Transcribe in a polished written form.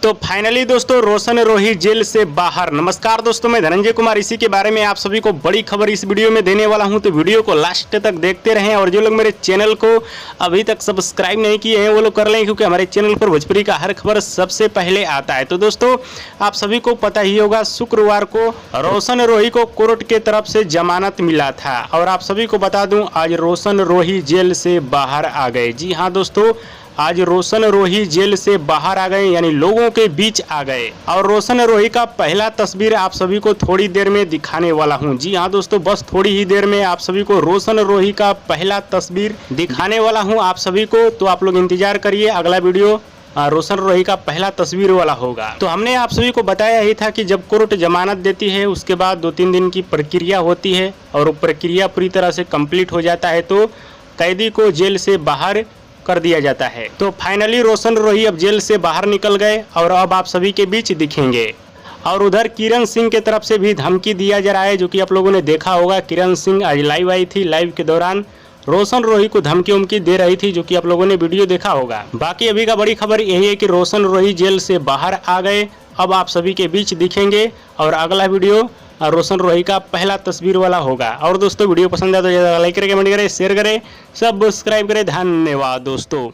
तो फाइनली दोस्तों रोशन रोही जेल से बाहर। नमस्कार दोस्तों, मैं धनंजय कुमार इसी के बारे में आप सभी को बड़ी खबर इस वीडियो में देने वाला हूं, तो वीडियो को लास्ट तक देखते रहें। और जो लोग मेरे चैनल को अभी तक सब्सक्राइब नहीं किए हैं वो लोग कर लें, क्योंकि हमारे चैनल पर भोजपुरी का हर खबर सबसे पहले आता है। तो दोस्तों आप सभी को पता ही होगा, शुक्रवार को रोशन रोही को कोर्ट के तरफ से जमानत मिला था। और आप सभी को बता दूं, आज रोशन रोही जेल से बाहर आ गए। जी हाँ दोस्तों, आज रोशन रोही जेल से बाहर आ गए, यानी लोगों के बीच आ गए। और रोशन रोही का पहला तस्वीर आप सभी को थोड़ी देर में दिखाने वाला हूं। जी हाँ दोस्तों, बस थोड़ी ही देर में आप सभी को रोशन रोही का पहला तस्वीर दिखाने वाला हूं आप सभी को। तो आप लोग इंतजार करिए, अगला वीडियो रोशन रोही का पहला तस्वीर वाला होगा। तो हमने आप सभी को बताया ही था कि जब कोर्ट जमानत देती है उसके बाद 2-3 दिन की प्रक्रिया होती है, और वो प्रक्रिया पूरी तरह से कंप्लीट हो जाता है तो कैदी को जेल से बाहर कर दिया जाता है। तो फाइनली रोशन रोही अब जेल से बाहर निकल गए और अब आप सभी के बीच दिखेंगे। और उधर किरण सिंह के तरफ से भी धमकी दिया जा रहा है, जो कि आप लोगों ने देखा होगा। किरण सिंह आज लाइव आई थी, लाइव के दौरान रोशन रोही को धमकी उमकी दे रही थी, जो कि आप लोगों ने वीडियो देखा होगा। बाकी अभी का बड़ी खबर यही है कि रोशन रोही जेल से बाहर आ गए, अब आप सभी के बीच दिखेंगे। और अगला वीडियो रोशन रोही का पहला तस्वीर वाला होगा। और दोस्तों वीडियो पसंद आए तो ज़्यादा लाइक करें, कमेंट करें, शेयर करें, सब्सक्राइब करें। धन्यवाद दोस्तों।